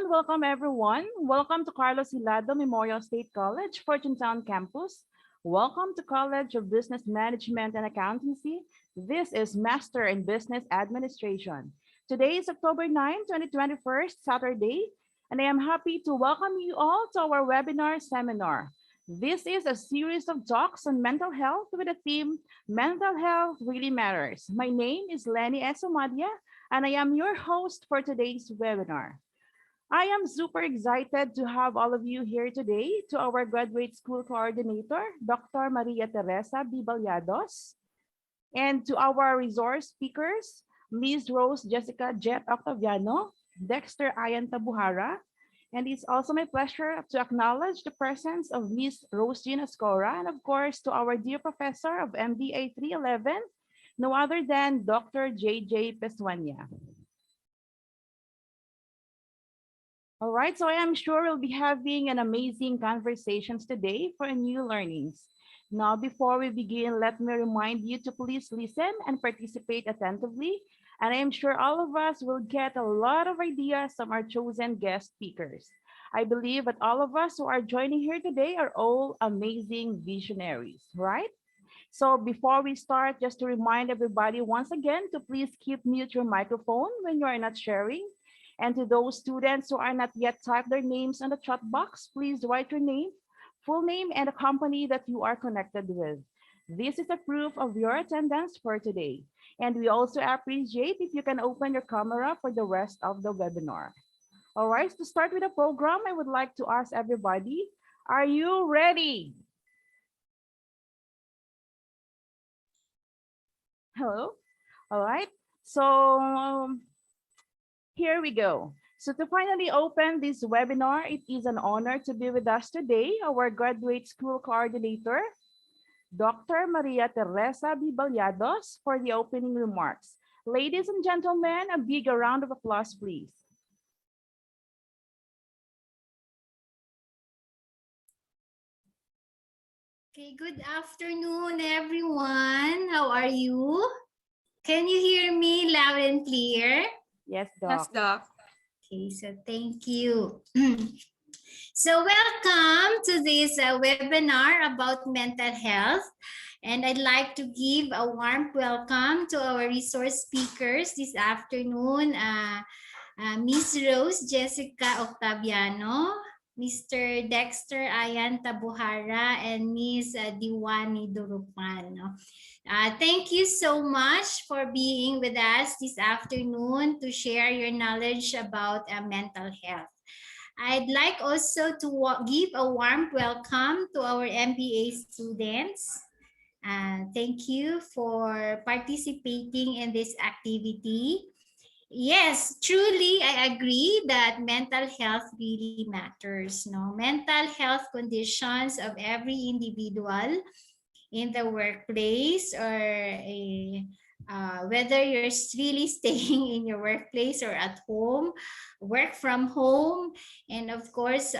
welcome everyone. Welcome to Carlos Hilado Memorial State College, Fortune Town Campus. Welcome to College of Business Management and Accountancy. This is Master in Business Administration. Today is October 9, 2021, Saturday, and I am happy to welcome you all to our webinar seminar. This is a series of talks on mental health with the theme, Mental Health Really Matters. My name is Lenny Esomadia, and I am your host for today's webinar. I am super excited to have all of you here today, to our graduate school coordinator, Dr. Maria Teresa Bibalyados, and to our resource speakers, Ms. Rose Jessica Jet Octaviano, Dexter Ayan Tabuhara, and it's also my pleasure to acknowledge the presence of Ms. Rose Gina Scora, and of course to our dear professor of MBA 311, no other than Dr. JJ Peswania. All right, so I am sure we'll be having an amazing conversations today for new learnings. Now, before we begin, let me remind you to please listen and participate attentively. And I am sure all of us will get a lot of ideas from our chosen guest speakers. I believe that all of us who are joining here today are all amazing visionaries, right? So before we start, just to remind everybody once again to please keep mute your microphone when you are not sharing. And to those students who are not yet typed their names in the chat box, please write your name, full name, and the company that you are connected with. This is a proof of your attendance for today. And we also appreciate if you can open your camera for the rest of the webinar. All right, to start with the program, I would like to ask everybody, are you ready? Hello? All right, so here we go. So to finally open this webinar, it is an honor to be with us today, our graduate school coordinator, Dr. Maria Teresa Bibalyados, for the opening remarks. Ladies and gentlemen, a big round of applause, please. Okay, good afternoon, everyone. How are you? Can you hear me loud and clear? Yes, Doc. Yes, Doc. Okay, so thank you. So welcome to this webinar about mental health. And I'd like to give a warm welcome to our resource speakers this afternoon, Ms. Rose Jessica Octaviano, Mr. Dexter Ayan Tabuhara, and Ms. Diwani Durupan. Thank you so much for being with us this afternoon to share your knowledge about mental health. I'd like also to give a warm welcome to our MBA students. Thank you for participating in this activity. Yes, truly, I agree that mental health really matters. No, mental health conditions of every individual in the workplace or whether you're really staying in your workplace or at home, work from home, and of course,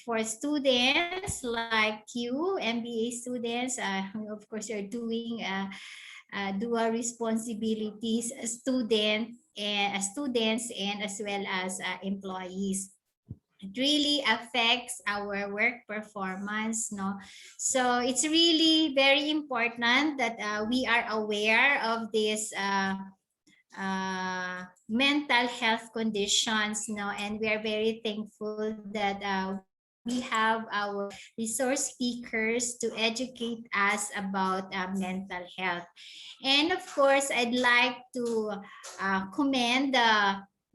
for students like you, MBA students, of course, you're doing dual responsibilities as students and as well as employees. It really affects our work performance, no? So it's really very important that we are aware of this mental health conditions, no? And we are very thankful that we have our resource speakers to educate us about mental health. And of course, I'd like to commend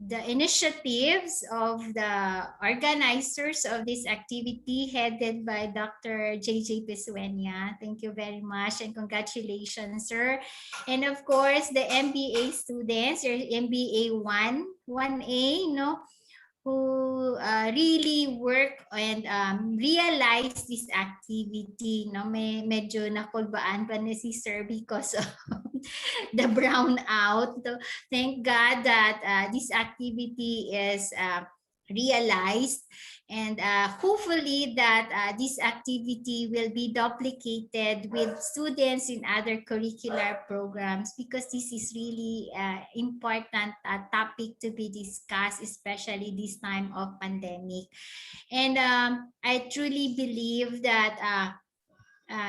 the initiatives of the organizers of this activity headed by Dr. JJ Peswania. Thank you very much and congratulations, sir. And of course, the MBA students, or MBA 1A, no, who really work and realize this activity. No, medyo nakulbaan pa na si sir because of the brownout. So, thank God that this activity is realized, and hopefully that this activity will be duplicated with students in other curricular programs, because this is really important topic to be discussed, especially this time of pandemic. And I truly believe that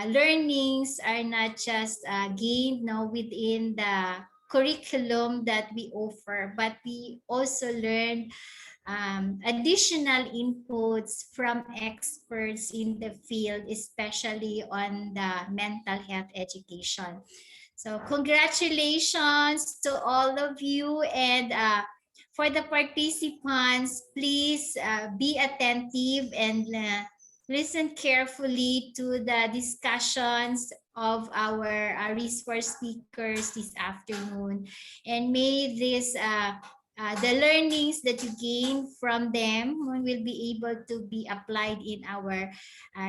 learnings are not just gained now within the curriculum that we offer, but we also learn additional inputs from experts in the field, especially on the mental health education. So congratulations to all of you, and for the participants, please be attentive and listen carefully to the discussions of our resource speakers this afternoon. And may this the learnings that you gain from them will be able to be applied in our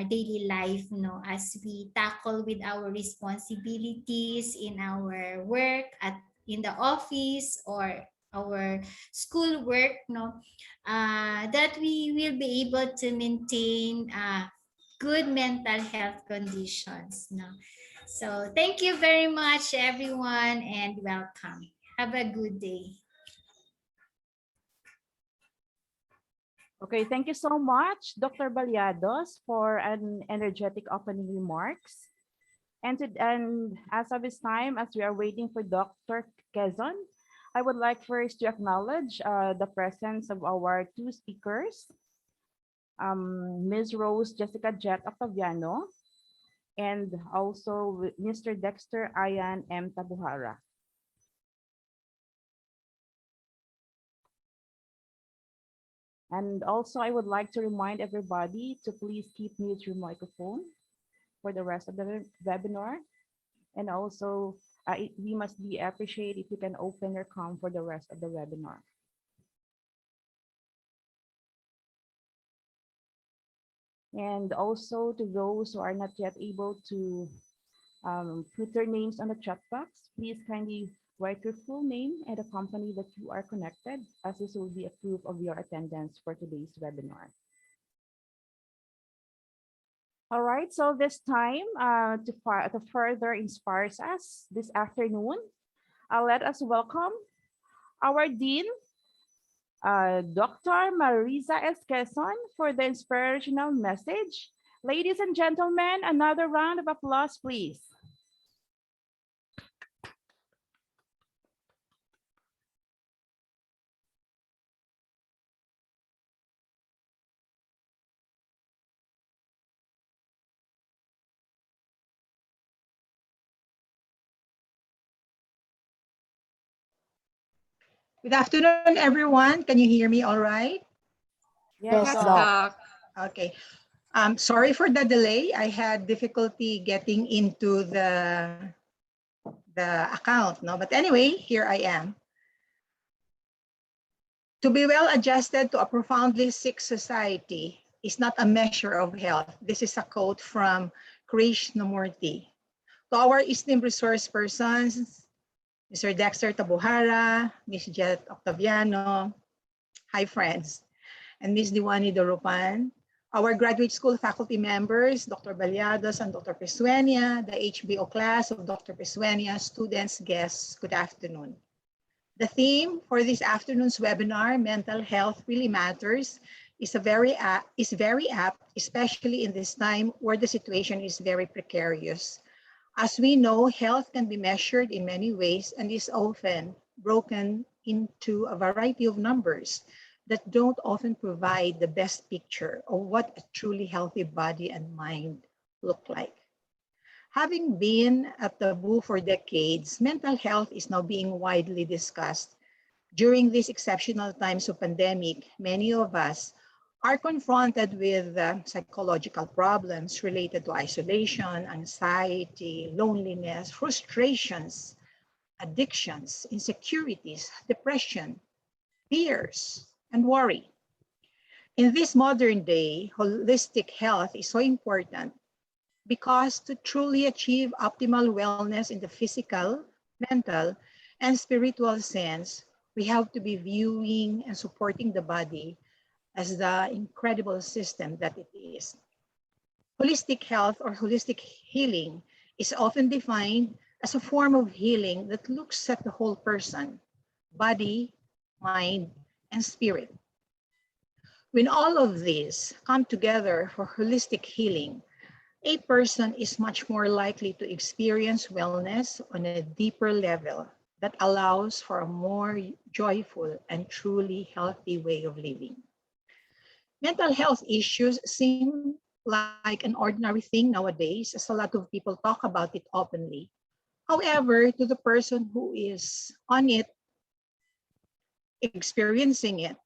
daily life, no, as we tackle with our responsibilities in our work, at in the office, or our school work, no, that we will be able to maintain good mental health conditions, no. So thank you very much, everyone, and welcome. Have a good day. Okay, thank you so much, Dr. Baliados, for an energetic opening remarks. And as of this time, as we are waiting for Dr. Quezon, I would like first to acknowledge the presence of our two speakers, Ms. Rose Jessica Jet Octaviano, and also Mr. Dexter Ayan M. Tabuhara. And also, I would like to remind everybody to please keep mute your microphone for the rest of the webinar. And also, we must be appreciated if you can open your com for the rest of the webinar. And also to those who are not yet able to put their names on the chat box, please kindly write your full name and the company that you are connected, as this will be a proof of your attendance for today's webinar. All right, so this time to further inspires us this afternoon, let us welcome our Dean, Dr. Marisa Esqueson, for the inspirational message. Ladies and gentlemen, another round of applause, please. Good afternoon, everyone. Can you hear me all right? Yes, Yes, Doc. Doc. Okay. Sorry for the delay. I had difficulty getting into the account, no? But anyway, here I am. To be well adjusted to a profoundly sick society is not a measure of health. This is a quote from Krishnamurti. To our esteemed resource persons, Mr. Dexter Tabuhara, Ms. Jet Octaviano, hi friends, and Ms. Diwani Dorupan, our graduate school faculty members, Dr. Baliados and Dr. Pesuenia, the HBO class of Dr. Pesuenia, students, guests, good afternoon. The theme for this afternoon's webinar, Mental Health Really Matters, is very apt, especially in this time where the situation is very precarious. As we know, health can be measured in many ways and is often broken into a variety of numbers that don't often provide the best picture of what a truly healthy body and mind look like. Having been a taboo for decades, mental health is now being widely discussed. During these exceptional times of pandemic, many of us are confronted with psychological problems related to isolation, anxiety, loneliness, frustrations, addictions, insecurities, depression, fears, and worry. In this modern day, holistic health is so important because to truly achieve optimal wellness in the physical, mental, and spiritual sense, we have to be viewing and supporting the body as the incredible system that it is. Holistic health or holistic healing is often defined as a form of healing that looks at the whole person, body, mind, and spirit. When all of these come together for holistic healing, a person is much more likely to experience wellness on a deeper level that allows for a more joyful and truly healthy way of living. Mental health issues seem like an ordinary thing nowadays, as a lot of people talk about it openly. However, to the person who is on it, experiencing it,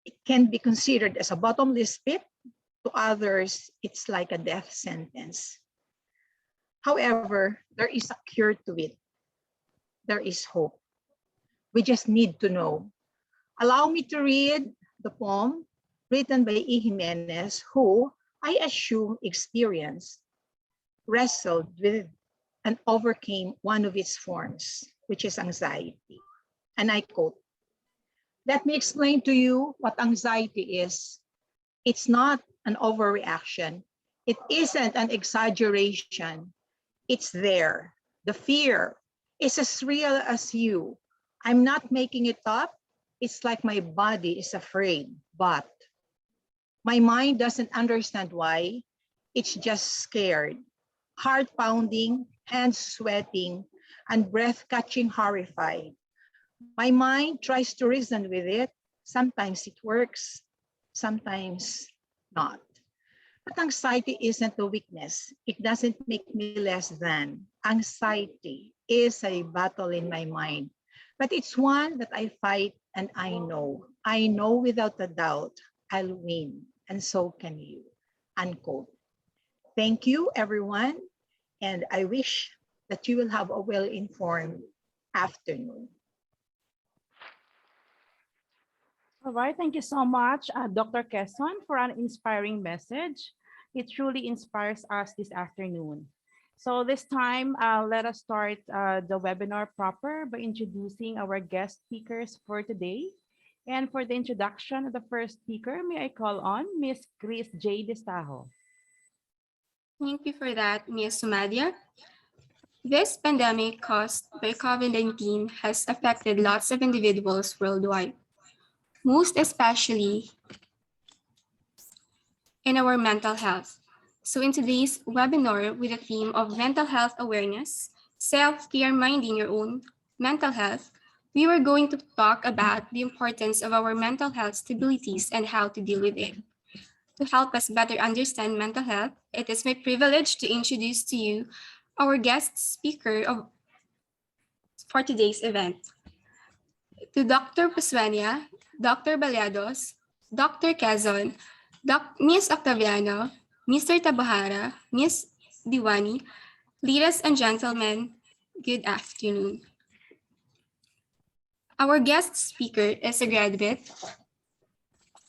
it can be considered as a bottomless pit. To others, it's like a death sentence. However, there is a cure to it. There is hope. We just need to know. Allow me to read the poem written by E. Jimenez, who I assume experienced, wrestled with, and overcame one of its forms, which is anxiety. And I quote, "Let me explain to you what anxiety is. It's not an overreaction. It isn't an exaggeration. It's there. The fear is as real as you. I'm not making it up. It's like my body is afraid, but my mind doesn't understand why. It's just scared. Heart pounding, hands sweating, and breath catching horrified. My mind tries to reason with it. Sometimes it works, sometimes not. But anxiety isn't a weakness. It doesn't make me less than. Anxiety is a battle in my mind, but it's one that I fight and I know. I know without a doubt I'll win, and so can you." Unquote. Thank you, everyone, and I wish that you will have a well-informed afternoon. All right, thank you so much, Dr. Quezon, for an inspiring message. It truly inspires us this afternoon. So this time, let us start the webinar proper by introducing our guest speakers for today. And for the introduction of the first speaker, may I call on Miss Chris J. Destajo. Thank you for that, Ms. Sumadia. This pandemic caused by COVID-19 has affected lots of individuals worldwide, most especially in our mental health. So in today's webinar with the theme of mental health awareness, self-care minding your own mental health, we were going to talk about the importance of our mental health stabilities and how to deal with it. To help us better understand mental health, it is my privilege to introduce to you our guest speaker for today's event. To Dr. Paswania, Dr. Baliados, Dr. Quezon, Ms. Octaviano, Mr. Tabahara, Ms. Diwani, ladies and gentlemen, good afternoon. Our guest speaker is a graduate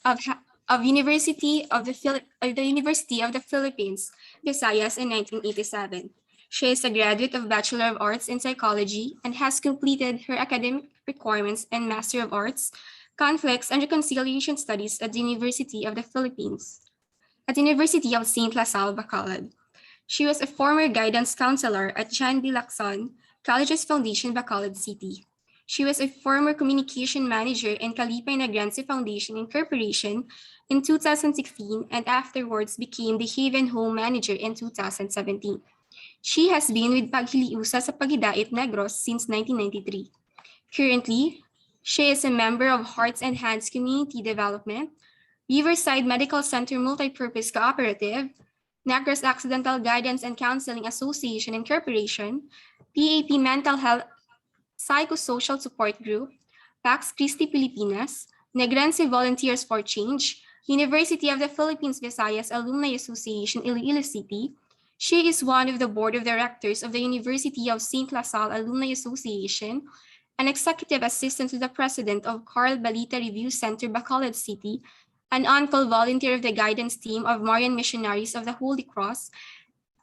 of University of the University of the Philippines, Visayas in 1987. She is a graduate of Bachelor of Arts in Psychology and has completed her academic requirements in Master of Arts, Conflicts and Reconciliation Studies at the University of the Philippines, at the University of St. La Salle, Bacolod. She was a former guidance counselor at John B. Lacson Colleges Foundation, Bacolod City. She was a former communication manager in Kalipay Negrense Foundation Incorporation in 2016 and afterwards became the Haven Home Manager in 2017. She has been with Paghiliusa sa Pagidait Negros since 1993. Currently, she is a member of Hearts and Hands Community Development, Riverside Medical Center Multipurpose Cooperative, Negros Accidental Guidance and Counseling Association Incorporation, PAP Mental Health Psychosocial Support Group, Pax Christi Pilipinas, Negrense Volunteers for Change, University of the Philippines Visayas Alumni Association Iloilo City. She is one of the board of directors of the University of St. La Salle Alumni Association, an executive assistant to the president of Carl Balita Review Center, Bacolod City, an on-call volunteer of the guidance team of Marian Missionaries of the Holy Cross,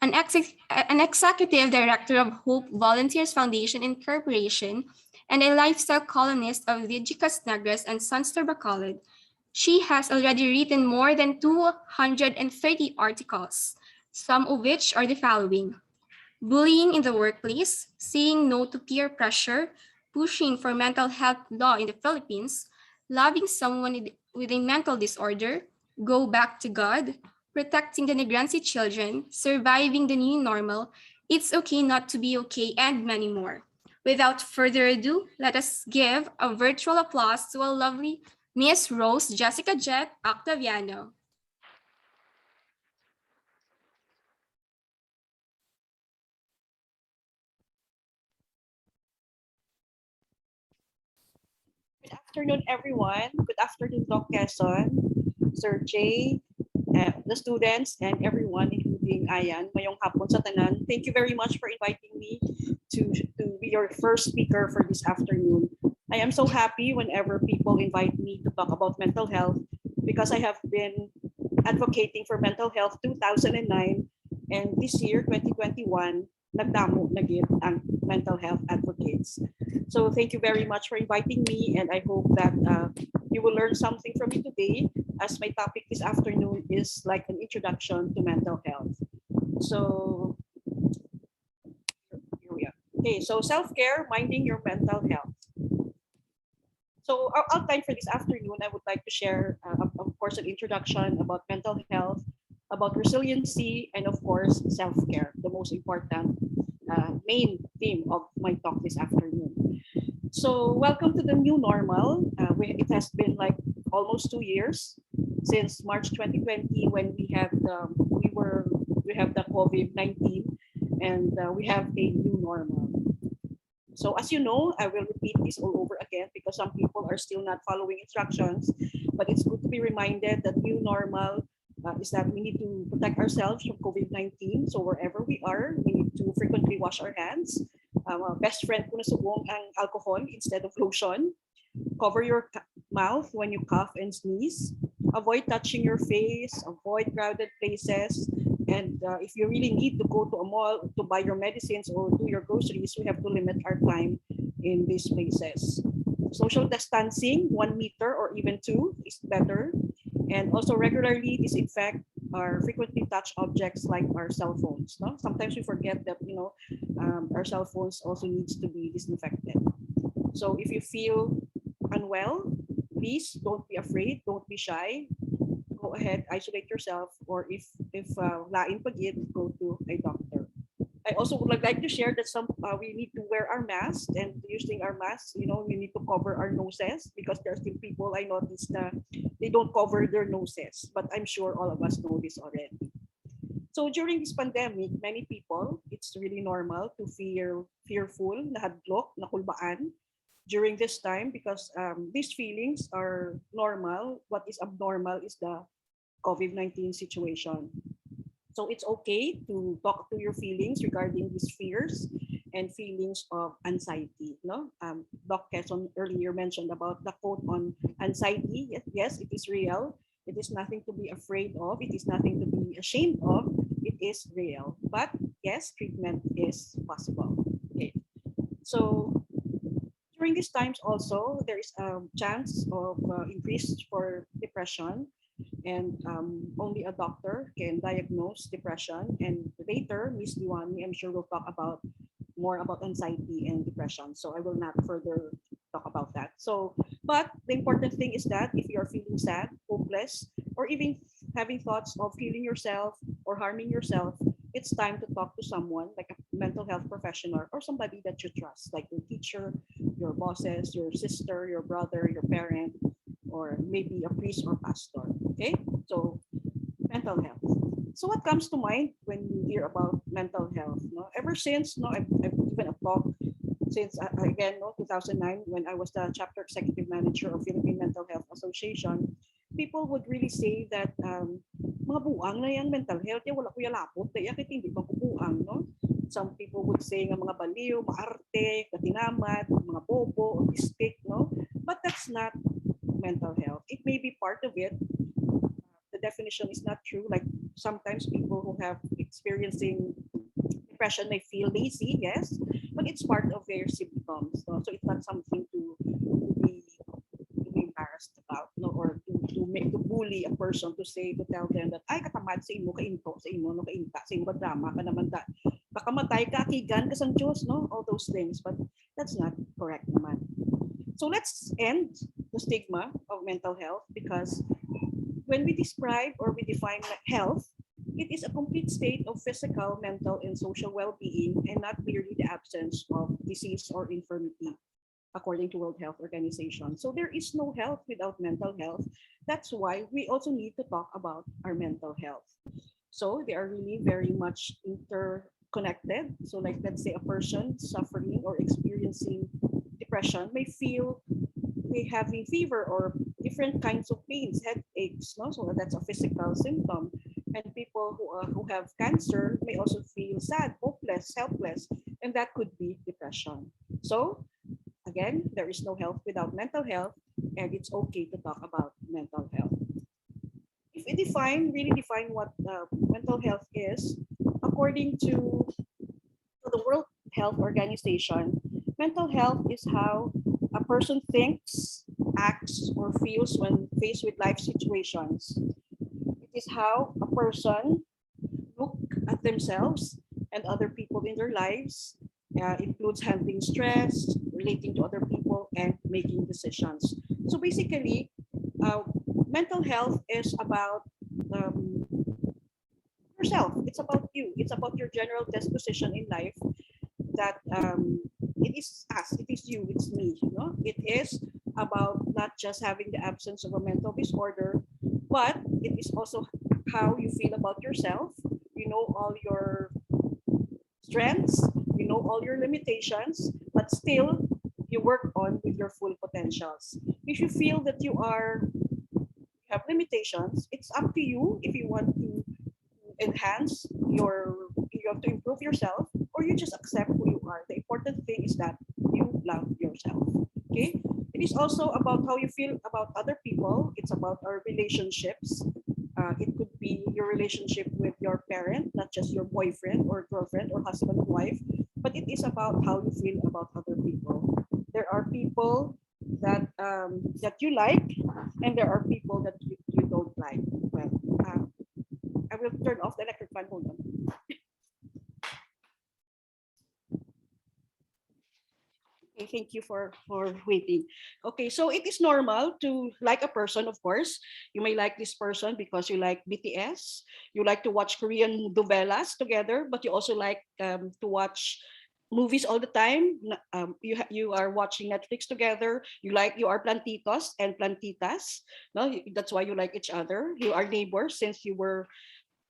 an executive director of Hope Volunteers Foundation Incorporation, and a lifestyle columnist of Ligikas Negras and Sons Bacolod. She has already written more than 230 articles, some of which are the following: bullying in the workplace, saying no to peer pressure, pushing for mental health law in the Philippines, loving someone with a mental disorder, go back to God, protecting the Negrancy children, surviving the new normal, it's okay not to be okay, and many more. Without further ado, let us give a virtual applause to a lovely Miss Rose Jessica Jet Octaviano. Good afternoon, everyone. Good afternoon, Doc Quezon, Sir Jay, the students, and everyone, including Ayan. Mayong hapon sa tanan. Thank you very much for inviting me to be your first speaker for this afternoon. I am so happy whenever people invite me to talk about mental health because I have been advocating for mental health 2009, and this year, 2021, nagdamo na gid ang mental health advocates. So thank you very much for inviting me, and I hope that you will learn something from me today, as my topic this afternoon is like an introduction to mental health. So here we are. Okay, so self-care, minding your mental health. So our outline for this afternoon, I would like to share, of course, an introduction about mental health, about resiliency, and of course, self-care, the most important main theme of my talk this afternoon. So welcome to the new normal. It has been like almost 2 years since March 2020 when we have the COVID-19, and we have a new normal. So as you know, I will repeat this all over again because some people are still not following instructions, but it's good to be reminded that new normal is that we need to protect ourselves from COVID-19. So wherever we are, we need to frequently wash our hands. Best friend ko na subong ang alcohol instead of lotion. Cover your mouth when you cough and sneeze. Avoid touching your face, avoid crowded places. And if you really need to go to a mall to buy your medicines or do your groceries, we have to limit our time in these places. Social distancing, 1 meter or even 2 is better. And also regularly disinfect our frequently touched objects like our cell phones. No? Sometimes we forget that our cell phones also needs to be disinfected. So if you feel unwell, please don't be afraid, don't be shy. Go ahead, isolate yourself, or if lain pagid, go to a doctor. I also would like to share that we need to wear our masks, and using our masks, we need to cover our noses because there are still people I noticed that they don't cover their noses, but I'm sure all of us know this already. So during this pandemic, many people, it's really normal to fearful, nahadlok, nakulbaan during this time because these feelings are normal. What is abnormal is the COVID-19 situation. So it's okay to talk to your feelings regarding these fears and feelings of anxiety. No, Doc Quezon earlier mentioned about the quote on anxiety. Yes, it is real. It is nothing to be afraid of. It is nothing to be ashamed of. It is real. But yes, treatment is possible. Okay. So during these times also, there is a chance of increase for depression, and only a doctor can diagnose depression. And later, Miss Diwani, I'm sure will talk about more about anxiety and depression. So I will not further talk about that. So, but the important thing is that if you are feeling sad, hopeless, or even having thoughts of killing yourself or harming yourself, it's time to talk to someone like a mental health professional or somebody that you trust, like your teacher, your bosses, your sister, your brother, your parent, or maybe a priest or pastor. Okay, so mental health. So what comes to mind when you hear about mental health? No, ever since I've given a talk since again 2009 when I was the chapter executive manager of Philippine Mental Health Association. People would really say that mga buang na yung mental health, wala ko lapot, kaya hindi ba ko buang, no? Some people would say nga mga baliw, maarte, katinamat, mga bobo, autistic, no? But that's not mental health. It may be part of it. The definition is not true. Like sometimes people who have experiencing depression may feel lazy, yes, but it's part of their symptoms. No? So it's not something to be embarrassed about, no, or to bully a person, to say, to tell them that ay katamad sa imo, kainto sa imo, no, kainta sa imo, ba drama ka naman ta, baka matay ka, akigan ka sang Diyos, no, all those things, but that's not correct naman. So let's end the stigma of mental health, because when we describe or we define health, it is a complete state of physical, mental, and social well-being, and not merely the absence of disease or infirmity, according to World Health Organization. So there is no health without mental health. That's why we also need to talk about our mental health. So they are really very much interconnected. So like, let's say a person suffering or experiencing depression may feel they having fever or different kinds of pains, headaches, no? So that's a physical symptom. And people who have cancer may also feel sad, hopeless, helpless, and that could be depression. So again, there is no health without mental health, and it's okay to talk about mental health. If we really define what mental health is, according to the World Health Organization, mental health is how a person thinks, acts, or feels when faced with life situations. It is how a person look at themselves and other people in their lives. Includes handling stress, relating to other people, and making decisions. So basically, uh, mental health is about um, yourself. It's about you. It's about your general disposition in life. That it is us. It is you. It's me. You know? It is about not just having the absence of a mental disorder, but it is also how you feel about yourself. You know all your strengths, you know all your limitations, but still you work on with your full potentials. If you feel that have limitations, it's up to you if you want to enhance you have to improve yourself, or you just accept who you are. The important thing is that you love yourself. Okay. It is also about how you feel about other people. It's about our relationships. It could be your relationship with your parent, not just your boyfriend or girlfriend or husband or wife, but it is about how you feel about other people. There are people that you like, and there are people that you don't like. Well, I will turn off the electric fan. Hold on. Okay, thank you for waiting. Okay, so it is normal to like a person, of course. You may like this person because you like BTS. You like to watch Korean novelas together, but you also like to watch movies all the time. You are watching Netflix together. You are plantitos and plantitas. No, that's why you like each other. You are neighbors since you were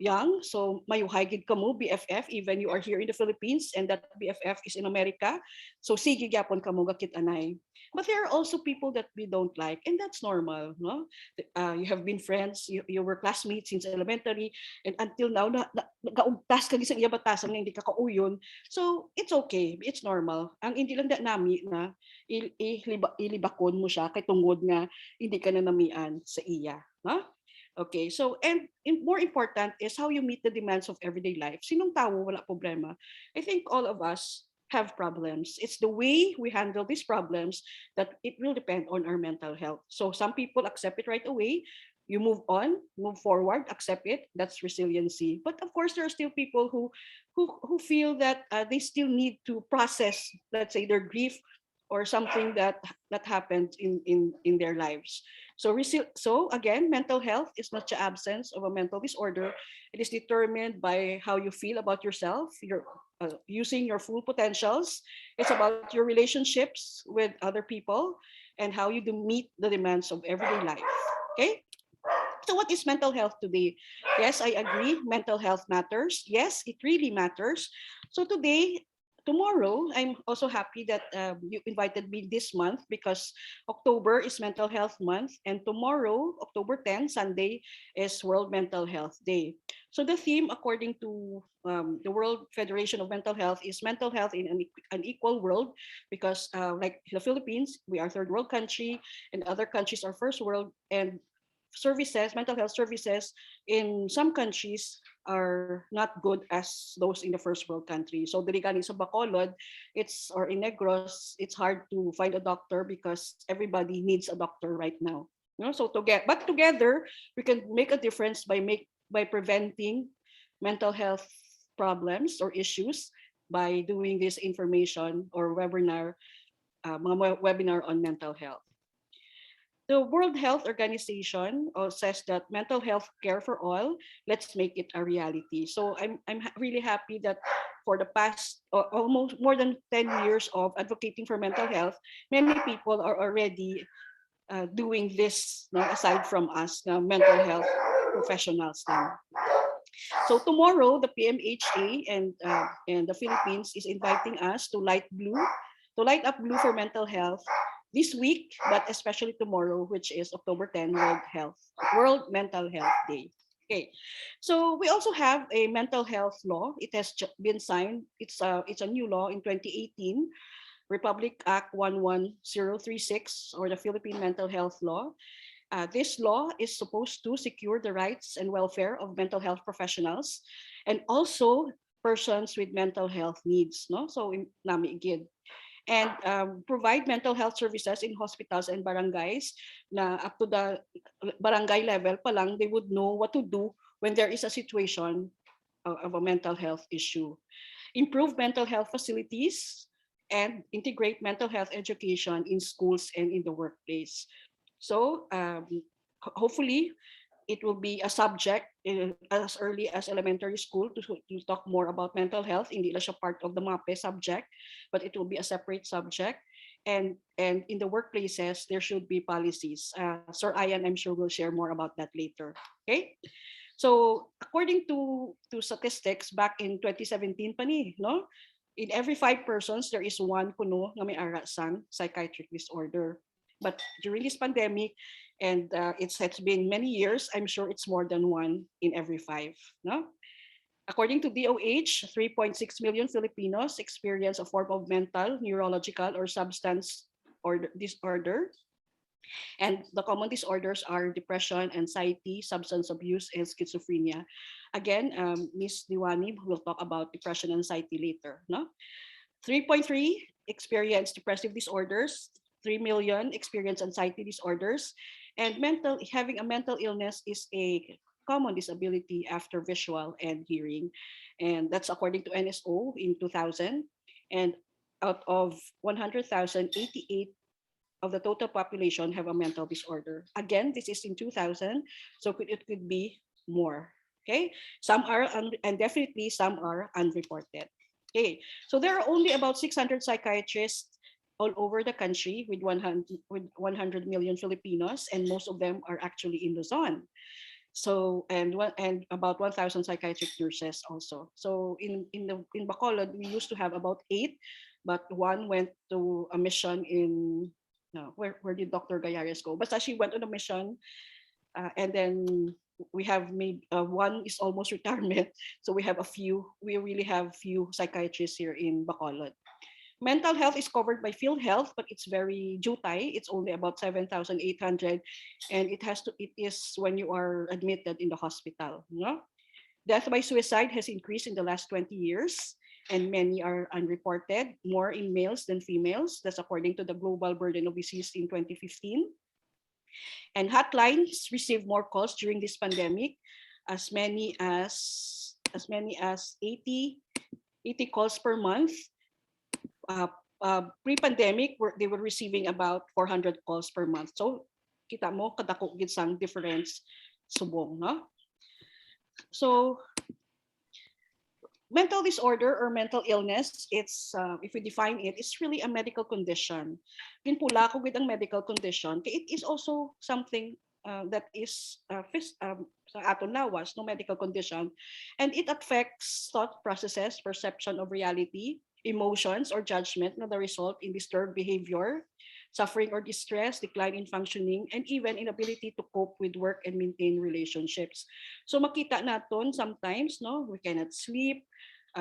young. So mayuhay gid kamo BFF, even you are here in the Philippines and that BFF is in America. So sige gyapon kamo gakit anay. But there are also people that we don't like, and that's normal, no? You have been friends, you were classmates since elementary, and until now gaugtas ka gisang iya batasan nga hindi ka kauyon. So it's okay, it's normal. Ang hindi lang da nami na ilibakon mo siya kay tungod nga hindi ka na namian sa iya, no? Okay, so more important is how you meet the demands of everyday life. Sinong tao wala problema? I think all of us have problems. It's the way we handle these problems that it will depend on our mental health. So some people accept it right away. You move on, move forward, accept it. That's resiliency. But of course, there are still people who feel that they still need to process, let's say, their grief or something that happened in their lives. So again, mental health is not the absence of a mental disorder. It is determined by how you feel about yourself. You're using your full potentials. It's about your relationships with other people and how you do meet the demands of everyday life. Okay. So what is mental health today? Yes, I agree. Mental health matters. Yes, it really matters. So tomorrow, I'm also happy that you invited me this month because October is Mental Health Month, and tomorrow, October 10, Sunday, is World Mental Health Day. So the theme, according to the World Federation of Mental Health, is mental health in an equal world, because like the Philippines, we are third world country, and other countries are first world, and services, mental health services in some countries are not good as those in the first world country. So Dirigani sa Bacolod, or in Negros, it's hard to find a doctor because everybody needs a doctor right now. So together we can make a difference by preventing mental health problems or issues by doing this information or webinar, mga webinar on mental health. The World Health Organization says that mental health care for all, let's make it a reality. So I'm really happy that for the past almost more than 10 years of advocating for mental health, many people are already doing this, no, aside from us, mental health professionals. Now. So tomorrow, the PMHA and the Philippines is inviting us to light up blue for mental health this week, but especially tomorrow, which is October 10, World Mental Health Day. Okay, so we also have a mental health law. It has been signed. It's a new law in 2018, Republic Act 11036, or the Philippine Mental Health Law. This law is supposed to secure the rights and welfare of mental health professionals and also persons with mental health needs. No, so nami gid, and provide mental health services in hospitals and barangays. Na up to the barangay level pa lang, they would know what to do when there is a situation of a mental health issue. Improve mental health facilities and integrate mental health education in schools and in the workplace. So hopefully it will be a subject as early as elementary school to talk more about mental health. Hindi lang siya part of the MAPE subject, but it will be a separate subject. And in the workplaces, there should be policies. Sir Ian, I'm sure will share more about that later. Okay. So according to statistics back in 2017 pa ni, no? In every 5 persons, there is one kuno nga may ara sang psychiatric disorder. But during this pandemic, and it's been many years, I'm sure it's more than one in every 5. No? According to DOH, 3.6 million Filipinos experience a form of mental, neurological, or substance or disorder. And the common disorders are depression, anxiety, substance abuse, and schizophrenia. Again, Ms. Diwani will talk about depression and anxiety later. No? 3.3 experience depressive disorders, 3 million experience anxiety disorders, and having a mental illness is a common disability after visual and hearing. And that's according to NSO in 2000. And out of 100,000, 88 of the total population have a mental disorder. Again, this is in 2000, so it could be more. Okay, some are, and definitely some are unreported. Okay, so there are only about 600 psychiatrists all over the country with 100 million Filipinos, and most of them are actually in Luzon. So and about 1,000 psychiatric nurses also. So in Bacolod, we used to have about 8, but one went to a mission in where did Dr. Gallares go? But she went on a mission, and then we have maybe one is almost retirement. So we have a few. We really have few psychiatrists here in Bacolod. Mental health is covered by PhilHealth, but it's very jutay. It's only about 7,800, and it is when you are admitted in the hospital. No? Death by suicide has increased in the last 20 years, and many are unreported, more in males than females. That's according to the Global Burden of Disease in 2015. And hotlines receive more calls during this pandemic, as many as 80 calls per month. Pre-pandemic, they were receiving about 400 calls per month. So kita mo kadako gid sang difference subong, no? So mental disorder or mental illness, it's if we define it, it's really a medical condition. Ginpula ko gid ang medical condition, kay it is also something that is sa aton lawas, no, medical condition, and it affects thought processes, perception of reality, emotions or judgment na the result in disturbed behavior, suffering or distress, decline in functioning, and even inability to cope with work and maintain relationships. So makita naton sometimes, no, we cannot sleep,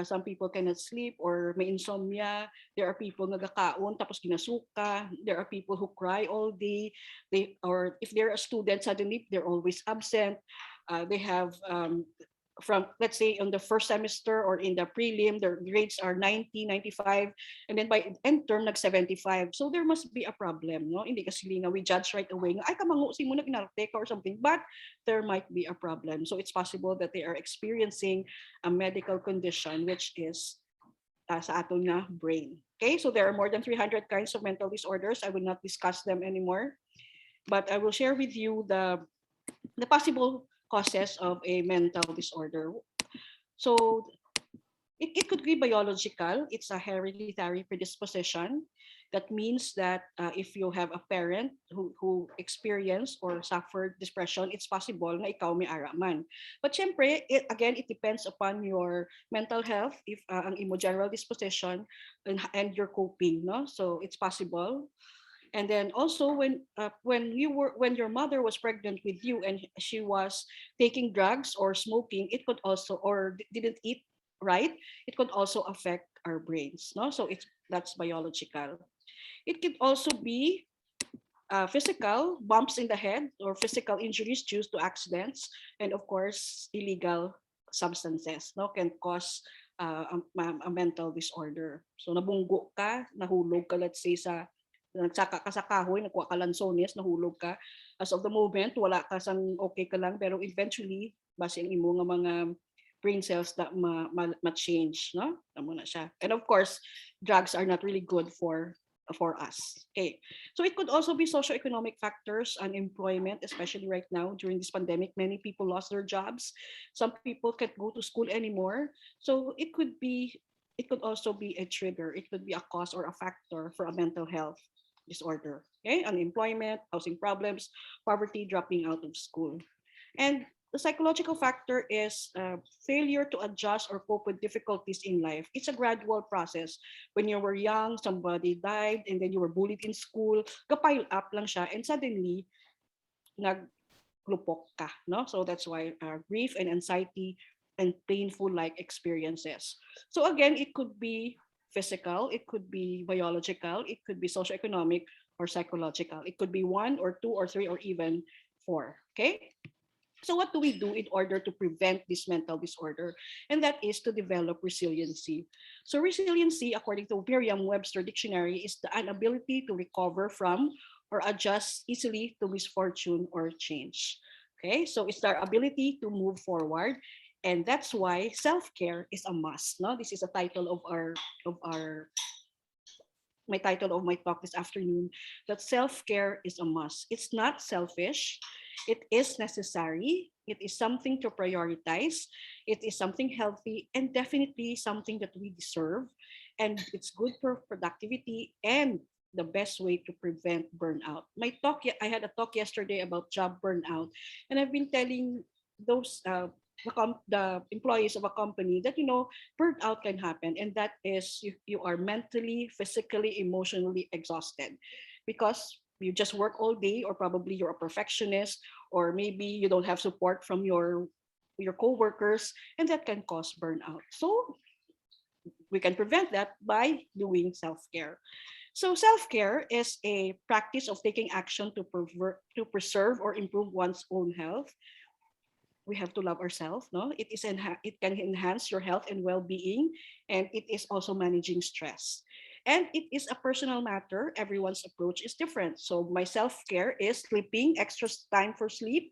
Some people cannot sleep or may insomnia. There are people nagkakaon tapos ginasuka. There are people who cry all day. Or if they're a student, suddenly they're always absent. They have from, let's say, on the first semester or in the prelim, their grades are 90, 95, and then by end term, nag 75. So there must be a problem, no? Hindi kasi nga we judge right away, nga, ay kamango si mo nag-inarte ka or something, but there might be a problem. So it's possible that they are experiencing a medical condition, which is sa aton nga brain. Okay, so there are more than 300 kinds of mental disorders. I will not discuss them anymore, but I will share with you the possible causes of a mental disorder. So it could be biological. It's a hereditary predisposition. That means that if you have a parent who experienced or suffered depression, it's possible na ikaw may araman. But syempre, again, it depends upon your mental health, if ang imo general disposition and your coping, no? So it's possible. And then also when your mother was pregnant with you and she was taking drugs or smoking, it could also, or didn't eat right, it could also affect our brains, no? So that's biological. It could also be physical, bumps in the head or physical injuries due to accidents, and of course illegal substances, no, can cause a mental disorder. So nabunggo ka, nahulog ka, let's say sa nagsaka ka sa kahoy, nakuha ka lansones, nahulog ka. As of the moment, wala ka sang okay ka lang, pero eventually, base ang imo nga mga brain cells that ma-change, no? Tamo na siya. And of course, drugs are not really good for us. Okay. So it could also be socioeconomic factors, unemployment, especially right now during this pandemic. Many people lost their jobs. Some people can't go to school anymore. So it could also be a trigger. It could be a cause or a factor for a mental health disorder. Okay, unemployment, housing problems, poverty, dropping out of school. And the psychological factor is failure to adjust or cope with difficulties in life. It's a gradual process. When you were young, somebody died, and then you were bullied in school, kapile up lang siya, and suddenly, naglupok ka, no? So that's why grief and anxiety and painful like experiences. So again, it could be physical, it could be biological, it could be socioeconomic or psychological. It could be one or two or three or even four. Okay. So what do we do in order to prevent this mental disorder? And that is to develop resiliency. So resiliency, according to Merriam-Webster Dictionary, is the inability to recover from or adjust easily to misfortune or change. Okay, so it's our ability to move forward. And that's why self-care is a must. No? This is a title of my title of my talk this afternoon, that self-care is a must. It's not selfish. It is necessary. It is something to prioritize. It is something healthy and definitely something that we deserve. And it's good for productivity and the best way to prevent burnout. I had a talk yesterday about job burnout, and I've been telling those the employees of a company that burnout can happen, and that is you are mentally, physically, emotionally exhausted because you just work all day, or probably you're a perfectionist, or maybe you don't have support from your coworkers, and that can cause burnout. So we can prevent that by doing self-care. So self-care is a practice of taking action to preserve or improve one's own health. We have to love ourselves, no? It can enhance your health and well-being, and it is also managing stress. And it is a personal matter. Everyone's approach is different. So my self-care is sleeping, extra time for sleep,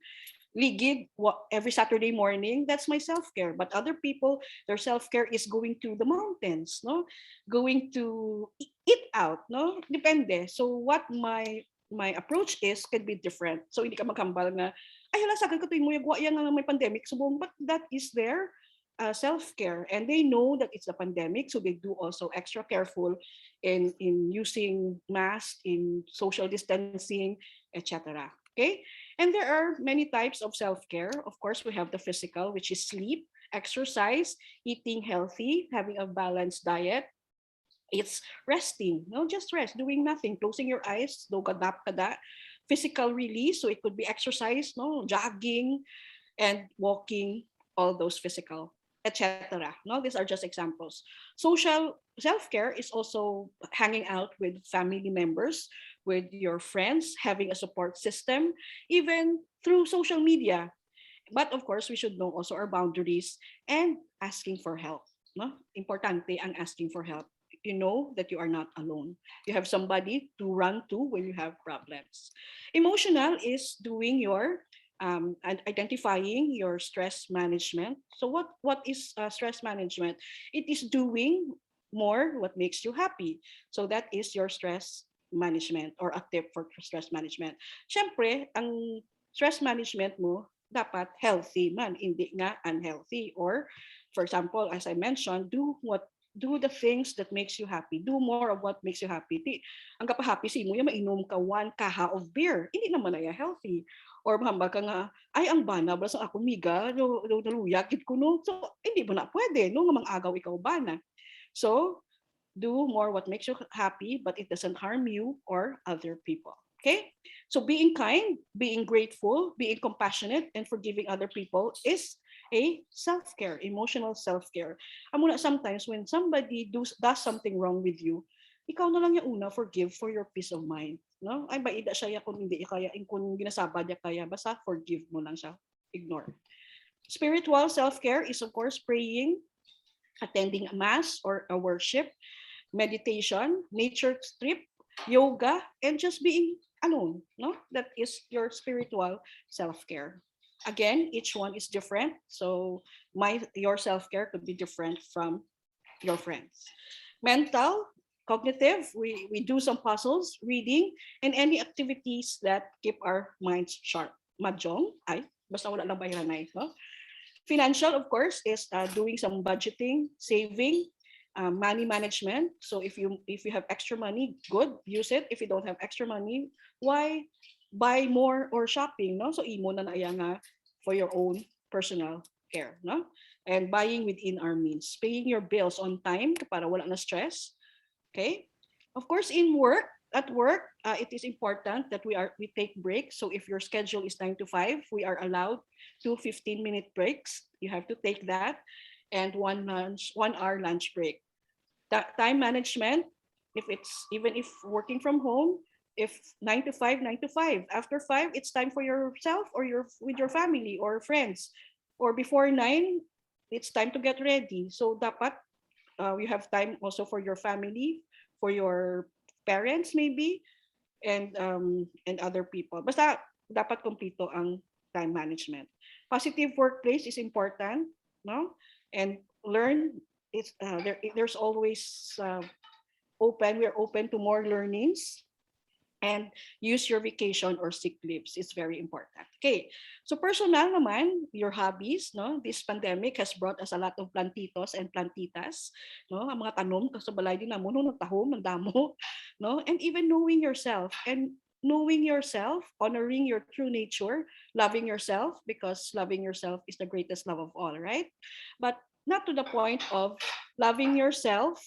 ligid every Saturday morning. That's my self-care. But other people, their self-care is going to the mountains, no? Going to eat out, no? Depende. So what my approach is can be different. So hindi ka maghambal na, ay hala, sa akin ko tuwing mo yung yan nga may pandemic. So, but that is their self-care. And they know that it's a pandemic, so they do also extra careful in using masks, in social distancing, etc. Okay? And there are many types of self-care. Of course, we have the physical, which is sleep, exercise, eating healthy, having a balanced diet. It's resting, no, just rest, doing nothing, closing your eyes, do kadap kada. Physical release, so it could be exercise, no, jogging and walking, all those physical. etc. No, these are just examples. Social self-care is also hanging out with family members, with your friends, having a support system, even through social media. But of course, we should know also our boundaries and asking for help. No? Importante ang asking for help. You know that you are not alone. You have somebody to run to when you have problems. Emotional is doing your and identifying your stress management. So what is stress management? It is doing more what makes you happy. So that is your stress management or a tip for stress management. Siyempre, ang stress management mo dapat healthy man, hindi nga unhealthy. Or, for example, as I mentioned, do the things that makes you happy. Do more of what makes you happy. Ang kapahappy si mo, yung mainom ka one kaha of beer. Hindi naman na healthy. Or mahamba ka nga, ay ang bana, basta ako miga, naluyakit ko no. So, hindi mo na pwede, no? Nga agaw ikaw bana. So, do more what makes you happy, but it doesn't harm you or other people. Okay? So being kind, being grateful, being compassionate, and forgiving other people is a self-care, emotional self-care. Amo na sometimes when somebody does something wrong with you, ikaw na lang yung una forgive for your peace of mind. No? Ay ba ida siya kung hindi kaya, kung ginasaba niya kaya, basta forgive mo lang siya. Ignore. Spiritual self-care is of course praying, attending a mass or a worship, meditation, nature trip, yoga, and just being alone. No, that is your spiritual self-care. Again, each one is different, so your self-care could be different from your friends. Mental, cognitive, we do some puzzles, reading, and any activities that keep our minds sharp. Mahjong, ay, basta wala lang bayaran na ito. Financial, of course, is doing some budgeting, saving, money management. So if you have extra money, good, use it. If you don't have extra money, why buy more or shopping? No, so imo na naya nga for your own personal care. No, and buying within our means, paying your bills on time para wala na stress. Okay, of course, at work, it is important that we take breaks. So if your schedule is 9 to 5, we are allowed 2 15-minute breaks. You have to take that, and 1 hour lunch break. That time management, if working from home, if 9 to 5, 9 to 5. After 5, it's time for yourself or with your family or friends. Or before 9, it's time to get ready. So dapat you have time also for your family, for your parents maybe, and other people. Basta dapat kompleto ang time management. Positive workplace is important, no? And learn there's always we're open to more learnings, and use your vacation or sick leaves. It's very important. Okay, so personal naman, your hobbies, no? This pandemic has brought us a lot of plantitos and plantitas, no? Ang mga tanom sa balay din namo no nagtahom, nagdamo, no? And even knowing yourself, honoring your true nature, loving yourself, because loving yourself is the greatest love of all, right? But not to the point of loving yourself,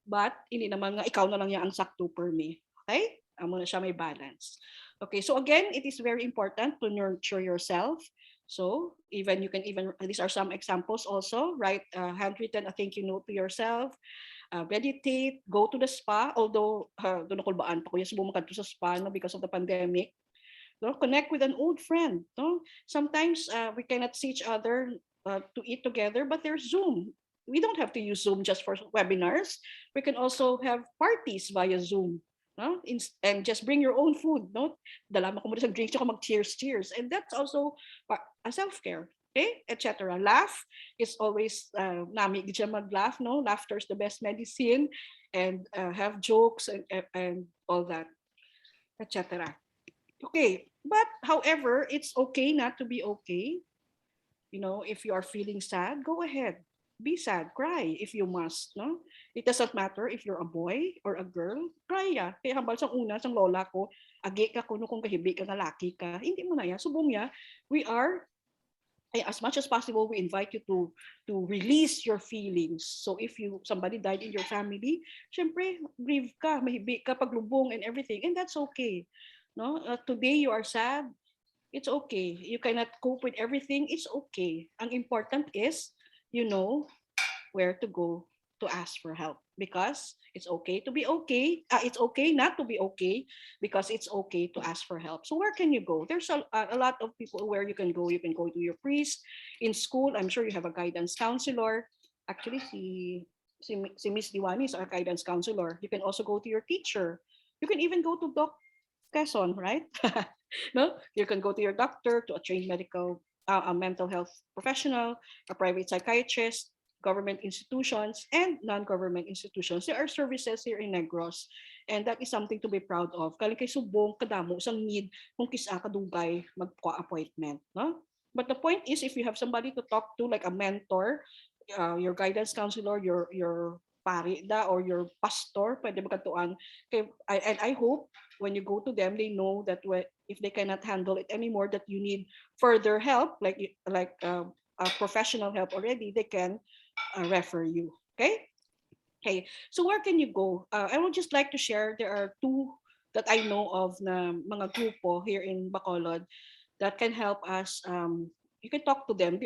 but hindi naman nga ikaw na lang yung ang sakto per me. Okay? Amo na siya may balance. Okay, so again, it is very important to nurture yourself. So these are some examples also. Write handwritten a thank you note to yourself. Meditate, go to the spa. Although doon ako baan pa ko yung subukan sa spa no, because of the pandemic. No? Connect with an old friend. No? Sometimes we cannot see each other to eat together, but there's Zoom. We don't have to use Zoom just for webinars. We can also have parties via Zoom. No? And just bring your own food. No? Dala mo sa drinks, mag-cheers. And that's also a self-care. Okay, etc. Laugh is always nami di mag-laugh. No, laughter is the best medicine, and have jokes and all that, etc. Okay, but however, it's okay not to be okay. You know, if you are feeling sad, go ahead. Be sad, cry if you must, no? It doesn't matter if you're a boy or a girl, cry ya. Kaya hambal sa una, sa lola ko, agi ka kuno kung kahibi ka na laki ka, hindi mo na ya, subong ya, as much as possible, we invite you to release your feelings. So if somebody died in your family, syempre, grieve ka, mahibi ka, paglubong and everything, and that's okay. No? Today you are sad, It's okay. You cannot cope with everything. It's okay. Ang important is you know where to go to ask for help because it's okay to be okay. It's okay not to be okay because it's okay to ask for help. So where can you go? There's a lot of people where you can go. You can go to your priest in school. I'm sure you have a guidance counselor. Actually, si Miss Diwani is our guidance counselor. You can also go to your teacher. You can even go to Doc Quezon, right? No, you can go to your doctor, to a trained medical, a mental health professional, a private psychiatrist, government institutions, and non-government institutions. There are services here in Negros, and that is something to be proud of. Kali kay subong kadamo sang need kung kisa kadugay magpa-appointment, no? But the point is, if you have somebody to talk to, like a mentor, your guidance counselor, your pari da or your pastor, pwede magkatuan. And I hope when you go to them, they know that if they cannot handle it anymore, that you need further help, like professional help already, they can refer you. Okay. Okay. So where can you go? I would just like to share. There are two that I know of na mga grupo here in Bacolod that can help us. You can talk to them.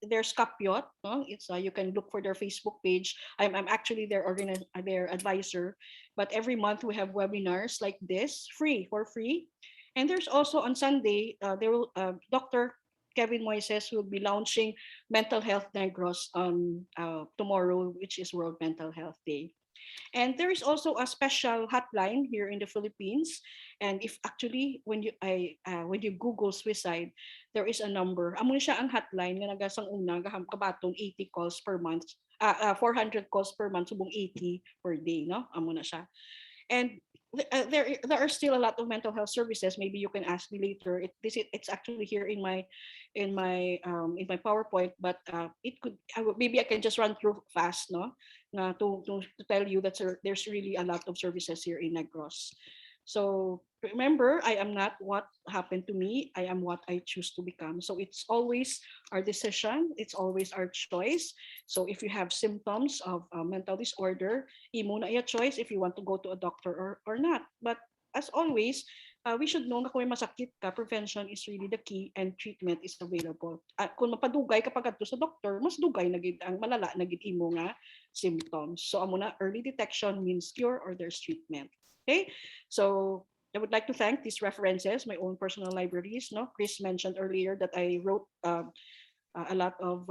There's Kapiot. No? It's you can look for their Facebook page. I'm actually their advisor. But every month we have webinars like this, for free. And there's also on Sunday, there will Dr. Kevin Moises will be launching Mental Health Negros on tomorrow, which is World Mental Health Day. And there is also a special hotline here in the Philippines. And if actually when you Google suicide, there is a number. Amo siya ang hotline nga nagasang una kabatong 80 calls per month. 400 calls per month subong 80 per day, no? Amo na siya. And there are still a lot of mental health services. Maybe you can ask me later. It's actually here in my PowerPoint, but maybe I can just run through fast, no, to tell you that there's really a lot of services here in Negros. So remember, I am not what happened to me. I am what I choose to become. So it's always our decision. It's always our choice. So if you have symptoms of mental disorder, imo na iya choice if you want to go to a doctor or not. But as always, we should know na kung may masakit ka, prevention is really the key and treatment is available. Kung mapadugay kapag adto sa doctor, mas dugay na gid ang malala na gid imo nga symptoms. So amo na early detection means cure or there's treatment. Okay, so I would like to thank these references, my own personal libraries. No, Chris mentioned earlier that I wrote a lot of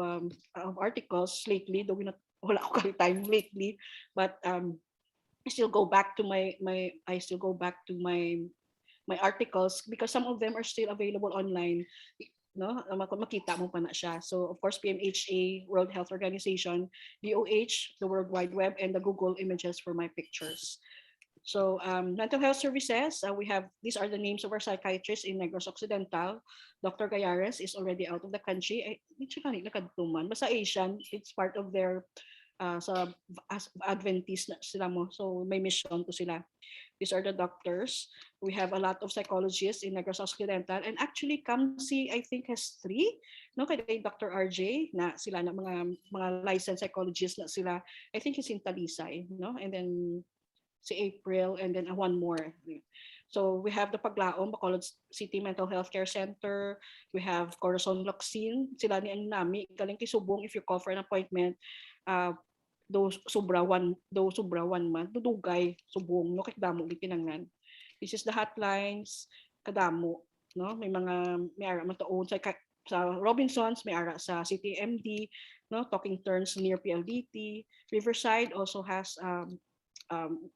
articles lately, though wala ko time lately, but I still go back to my articles because some of them are still available online. No, makita mo pa na siya. So of course, PMHA, World Health Organization, DOH, the World Wide Web, and the Google images for my pictures. So mental health services, these are the names of our psychiatrists in Negros Occidental. Dr. Gayares is already out of the country. Basta Asian, it's part of their sa Adventist na sila mo. So may mission to sila. These are the doctors. We have a lot of psychologists in Negros Occidental, and actually CAMC I think has 3. No, kay Dr. RJ na sila na mga licensed psychologists na sila. I think he's in Talisay, no? And then si April, and then one more. So we have the Paglaom, Bacolod City Mental Health Care Center. We have Corazon Locsin. Sila ni ang nami. Galing kisubong if you call for an appointment. Those sobra one month. Dudugay, subong. No, damo gitinangnan. This is the hotlines. Kadamo. No? May ara mataon sa Robinsons, may ara sa CTMD. No? Talking Turns near PLDT. Riverside also has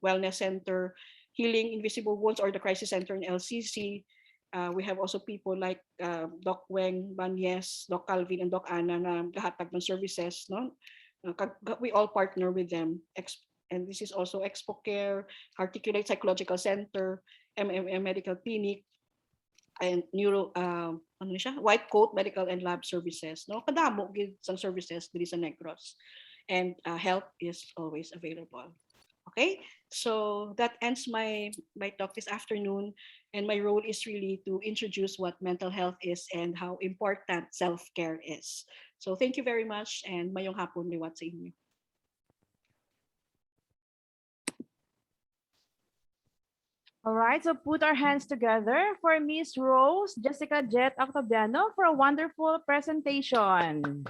wellness center, healing invisible wounds, or the crisis center in LCC. We have also people like Doc Weng, Banyes, Doc Calvin, and Doc Anna na gahatag ng services. No? We all partner with them. And this is also Expo Care, Articulate Psychological Center, MMM Medical Clinic, and White Coat Medical and Lab Services. No? Kadamo gid sang services diri sa Negros. And help is always available. Okay, so that ends my talk this afternoon, and my role is really to introduce what mental health is and how important self-care is. So thank you very much, and mayong hapon liwat sa inyo. All right, so put our hands together for Miss Rose Jessica Jet Octaviano for a wonderful presentation.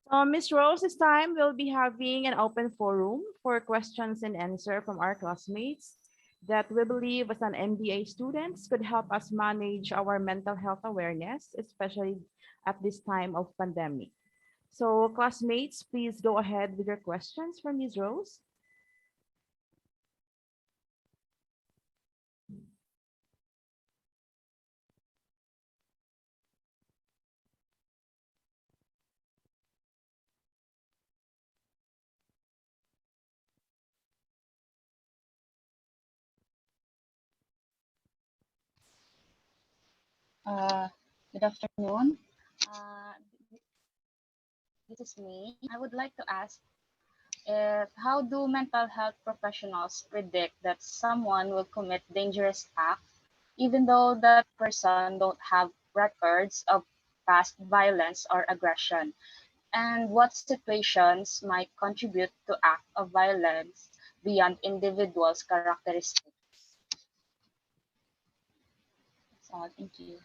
So Miss Rose, this time we'll be having an open forum for questions and answer from our classmates that we believe as an MBA students could help us manage our mental health awareness, especially at this time of pandemic. So classmates, please go ahead with your questions for Ms. Rose. Uh, Good afternoon. Uh, this is me. I would like to ask if how do mental health professionals predict that someone will commit dangerous act even though that person don't have records of past violence or aggression? And what situations might contribute to act of violence beyond individuals' characteristics? That's all. Thank you.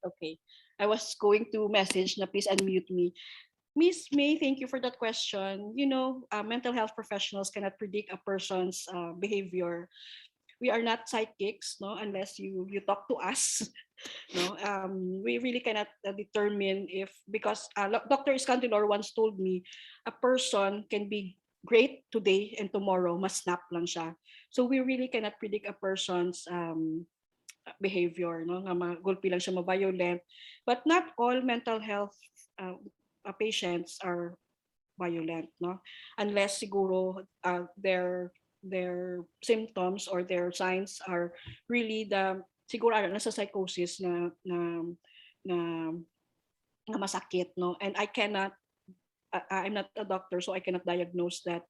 Okay. I was going to message na please unmute me. Miss May, thank you for that question. Mental health professionals cannot predict a person's behavior. We are not psychics, no, unless you talk to us. No, we really cannot determine if because Dr. Escandilor once told me a person can be great today and tomorrow mas snap lang siya. So we really cannot predict a person's behavior, no, nga gulpi lang siya ma-violent. But not all mental health patients are violent, no, unless siguro their symptoms or their signs are really the siguro nasa psychosis na, na masakit, no, and I'm not a doctor, so I cannot diagnose that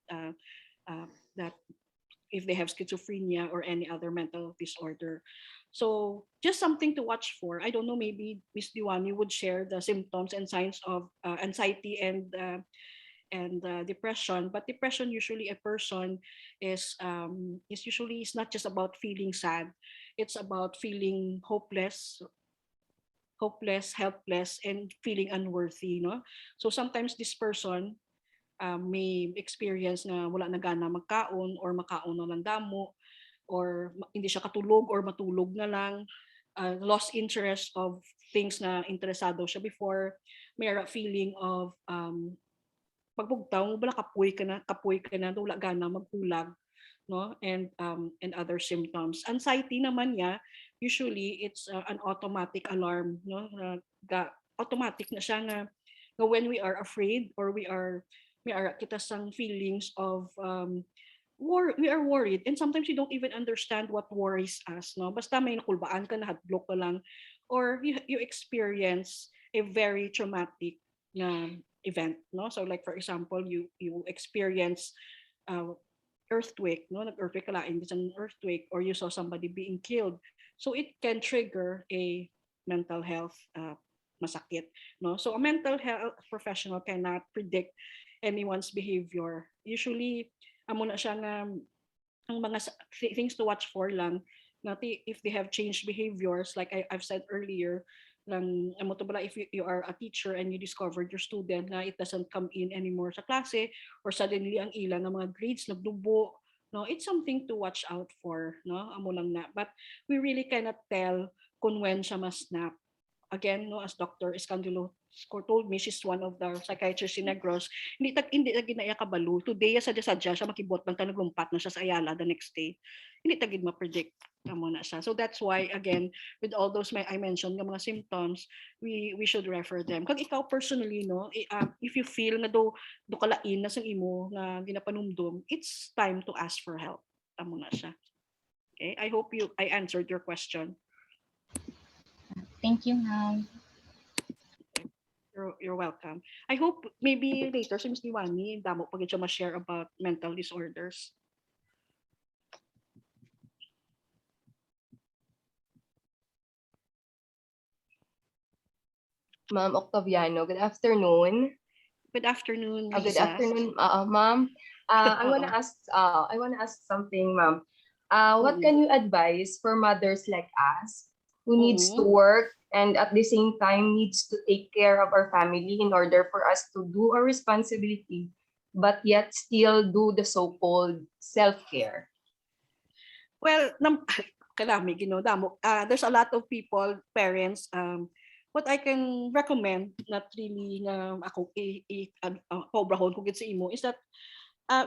if they have schizophrenia or any other mental disorder. So just something to watch for. I don't know, maybe Miss Diwani would share the symptoms and signs of anxiety and depression. But depression, usually a person is not just about feeling sad. It's about feeling hopeless, helpless, and feeling unworthy. No, so sometimes this person may experience na wala na gana magkaon or makaon na lang damo or hindi siya katulog or matulog na lang, lost interest of things na interesado siya before, may feeling of pagbugtaw wala kapoy ka na wala gana maghulag, no, and other symptoms. Anxiety naman niya, usually it's an automatic alarm, no, automatic na siya nga when we are afraid or we are kita sang feelings of we are worried, and sometimes you don't even understand what worries us, no, basta may nakulbaan ka na hadlok ka lang or you experience a very traumatic na event, no, so like for example you experience uh, earthquake, no, nag-earthquake ka lain isang earthquake, or you saw somebody being killed, so it can trigger a mental health masakit, no, so a mental health professional cannot predict anyone's behavior. Usually amo na siya nga ang mga things to watch for lang na if they have changed behaviors, like I've said earlier lang amo to bala if you are a teacher and you discovered your student na it doesn't come in anymore sa klase or suddenly ang ilang ng mga grades nagdubo, no, it's something to watch out for, no, amo lang na, but we really cannot tell kung when siya mas snap. Again, no, as Dr. Escandilo told me, she's one of the psychiatrists in Negros. Hindi tag ginaya kabalo. Today sa sadya siya makibot man naglumpat na siya sa Ayala the next day. Hindi tagid ma-predict mo na siya. So that's why again, with all those I mentioned nga mga symptoms, we should refer them. Kag ikaw personally, no, if you feel nga do kalain na sa imo nga ginapanumdum, it's time to ask for help. Amo na siya. Okay? I hope I answered your question. Thank you, ma'am. You're welcome. I hope maybe later si Ms. Diwani, damo pag siya ma-share about mental disorders. Ma'am Octaviano. Good afternoon. Good afternoon, Good Lisa. afternoon, ma'am. Oo. I wanna ask something, ma'am. What Mm-mm. can you advise for mothers like us who needs to Mm-mm. work and at the same time needs to take care of our family in order for us to do our responsibility, but yet still do the so-called self-care? Well, kalami, damo. There's a lot of people, parents, what I can recommend, not really na ako pobrahon kung sa imo, is that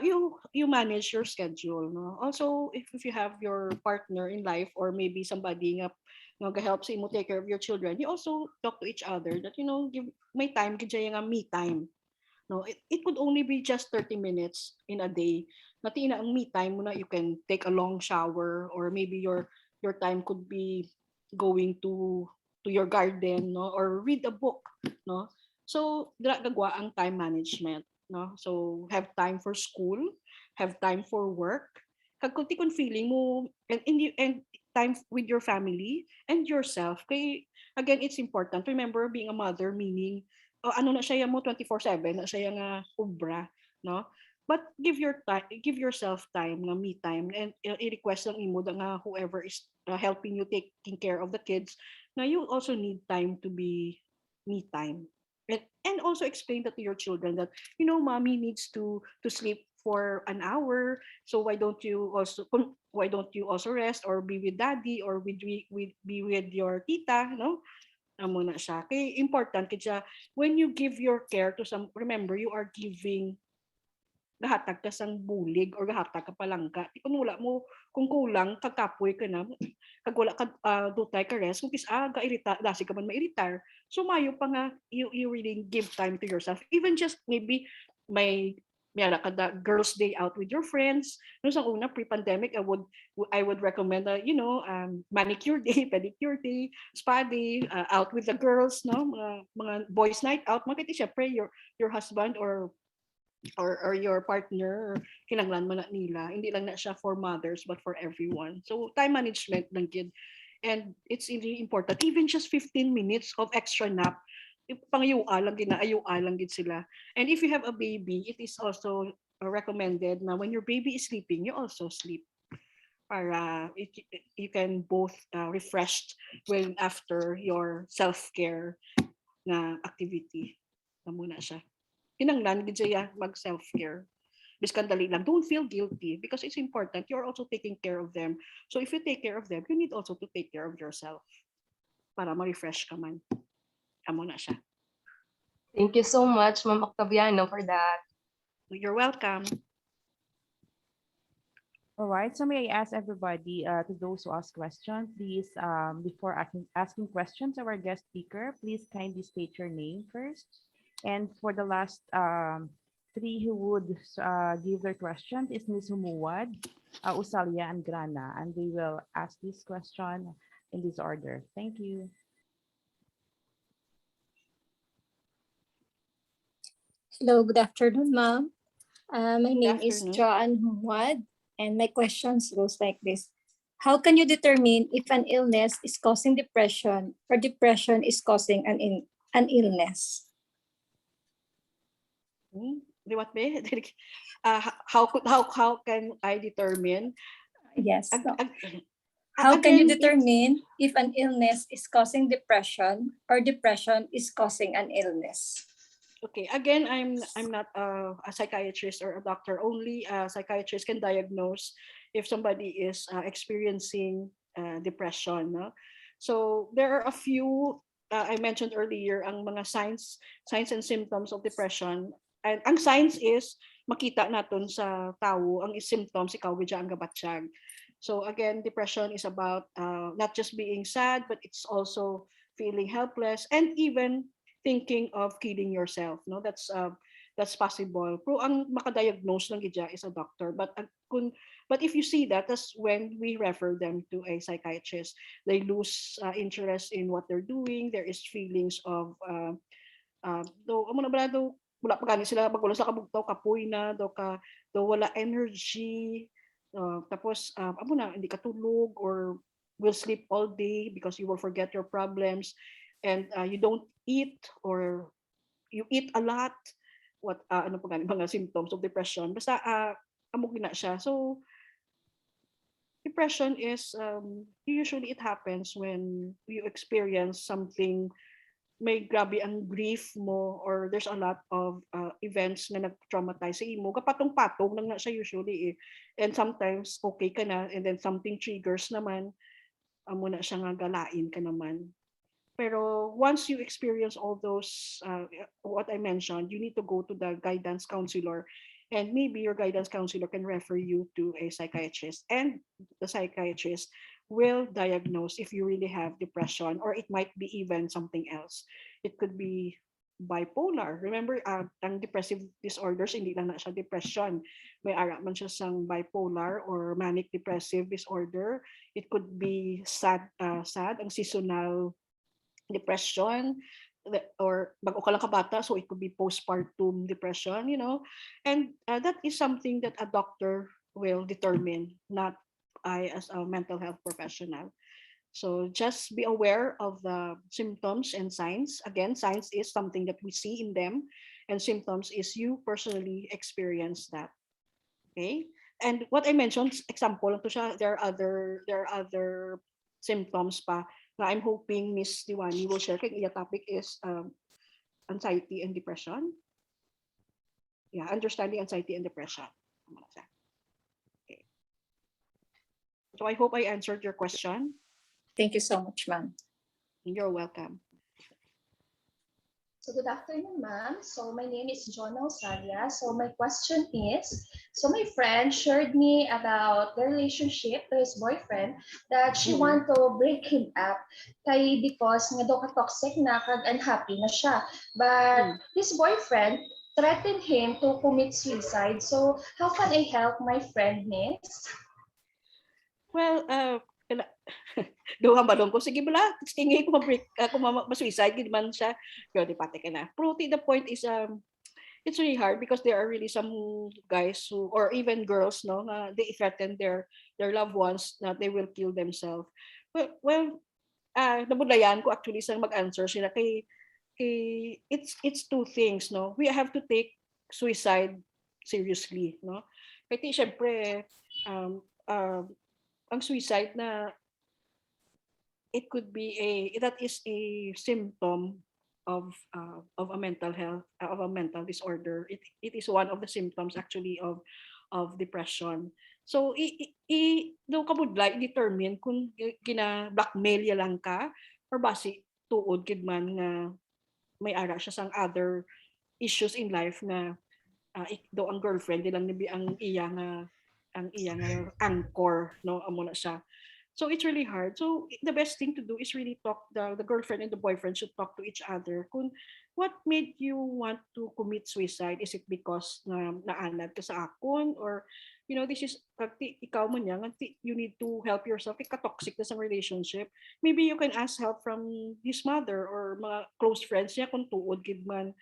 you manage your schedule, no? Also, if you have your partner in life or maybe somebody nga help sa imo take care of your children, you also talk to each other that give may time kaya nga me time. No, it could only be just 30 minutes in a day. Nati na ang me time mo na, you can take a long shower, or maybe your time could be going to your garden, no, or read a book, no. So dira gagwa ang time management, no. So have time for school, have time for work, kag kunti kun feeling mo, and time with your family and yourself. Kay again, it's important, remember, being a mother meaning ano na siya mo 24/7 na siya nga ubra, no? But give yourself time, na me time, and i-request lang imo nga whoever is helping you taking care of the kids, na you also need time to be me time. And also explain that to your children that mommy needs to sleep for an hour, so why don't you also rest or be with daddy or be with your tita, no? Amo na siya. Kay important kaya when you give your care to some, remember, you are giving, gahatag ka sang bulig or gahatag ka palangka. Kung wala mo, kung kulang, kagkapoy ka na, kag wala ka dutay ka rest, kung ga-irita, dasi ka man ma-iritar. So mayo pa nga, you really give time to yourself. Even just maybe may ka da girls day out with your friends. No, sa una pre-pandemic, I would recommend manicure day, pedicure day, spa day, out with the girls, no, mga boys night out. Makita syempre your husband or your partner, kinanglan man na nila. Hindi lang na siya for mothers but for everyone. So time management lang gid. And it's really important. Even just 15 minutes of extra nap, pangyua lang gid na ayua lang gid sila. And if you have a baby, it is also recommended na when your baby is sleeping, you also sleep para you can both refreshed when after your self-care na activity. Muna siya. Kinanglan gid siya mag self-care. Biskan dali lang, don't feel guilty because it's important. You're also taking care of them. So if you take care of them, you need also to take care of yourself para ma-refresh ka man. Amo na siya. Thank you so much, Ma'am Octaviano, for that. You're welcome. All right, so may I ask everybody, to those who ask questions, please, before asking questions to our guest speaker, please kindly state your name first. And for the last three who would give their questions is Ms. Humuwad, Usalia, and Grana, and they will ask this question in this order. Thank you. Hello, good afternoon, ma'am. My Good name is afternoon. Joanne Humwad, and my questions goes like this. How can you determine if an illness is causing depression or depression is causing an illness? Di what be? How can I determine? Yes. Ag, So, ag, how can you again, determine if an illness is causing depression or depression is causing an illness? Okay, again, I'm not a psychiatrist or a doctor. Only a psychiatrist can diagnose if somebody is experiencing depression. No? So there are a few I mentioned earlier ang mga signs and symptoms of depression. And ang signs is makita naton sa tao, ang symptoms ikaw widya ang gabatsyag. So again, depression is about not just being sad, but it's also feeling helpless and even thinking of killing yourself. No, that's possible. Pero ang makadiagnose lang gidya is a doctor. But if you see that, that's when we refer them to a psychiatrist. They lose interest in what they're doing. There is feelings of though amo na ba daw wala pa gani sila magulo sa kabugtaw kapoy na daw wala energy. Tapos amo na hindi ka tulog or will sleep all day because you will forget your problems. and you don't eat, or you eat a lot, what ano pa gani mga symptoms of depression, basta amo gina siya. So depression is usually it happens when you experience something, may grabe ang grief mo, or there's a lot of events na nag-traumatize sa imo, kapatong-patong lang na siya usually eh. And sometimes okay ka na, and then something triggers naman, amo na siya nga galain ka naman. Pero once you experience all those, what I mentioned, you need to go to the guidance counselor, and maybe your guidance counselor can refer you to a psychiatrist, and the psychiatrist will diagnose if you really have depression, or it might be even something else. It could be bipolar. Remember, ang depressive disorders, hindi lang na siya depression. May ara man siya sang bipolar or manic depressive disorder. It could be sad, ang seasonal depression, or bago ka lang kabata, so it could be postpartum depression, and that is something that a doctor will determine, not I as a mental health professional. So just be aware of the symptoms and signs. Again, signs is something that we see in them, and symptoms is you personally experience that. Okay, and what I mentioned, example lang to siya, there are other symptoms pa na I'm hoping Miss Diwani will share. Kaya iya topic is anxiety and depression. Yeah, understanding anxiety and depression. Okay. So I hope I answered your question. Thank you so much, ma'am. You're welcome. So good afternoon, ma'am. So my name is Jonah Osalia. So my question is, so my friend shared me about the relationship to his boyfriend that she want to break him up kay because nga daw ka-toxic na kag unhappy na siya. But his boyfriend threatened him to commit suicide. So how can I help my friend, miss? Well, duha ba dong ko, sige bala, tingin ko ma-break, kung ma-suicide, gid man siya, pero di pati ka na. Pero the point is, it's really hard because there are really some guys who, or even girls, no, they threaten their loved ones that they will kill themselves. Well, nabudlayan ko actually sa mag-answer sila kay it's two things, no. We have to take suicide seriously, no. Kasi syempre, ang suicide na it could be that is a symptom of a mental health, of a mental disorder. It is one of the symptoms actually of depression. So do kabudlay i-determine kung gina blackmail ya lang ka, or basi tuod gid man nga may ara siya sang other issues in life na do ang girlfriend dilang nibi ang iya nga anchor, no, amo na siya. So it's really hard. So the best thing to do is really talk, the girlfriend and the boyfriend should talk to each other. Kung what made you want to commit suicide? Is it because naanad ka sa akon, or this is ikaw mo niya, you need to help yourself. Ika-toxic na sa relationship. Maybe you can ask help from his mother or mga close friends niya kung tuod gid man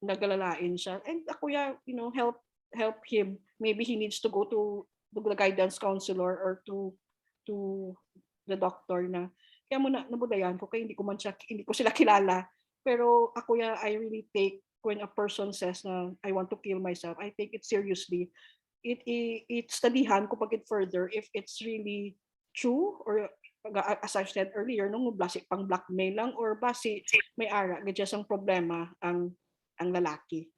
nagalalain siya. And ako help him. Maybe he needs to go to the guidance counselor or to the doctor na. Kaya mo nabudayan ko, kaya hindi ko sila kilala. Pero ako I really take when a person says na I want to kill myself, I take it seriously. It studyhan ko pag it further if it's really true, or as I've said earlier, nung basi pang blackmail lang, or basi may ara gadya sang problema ang lalaki.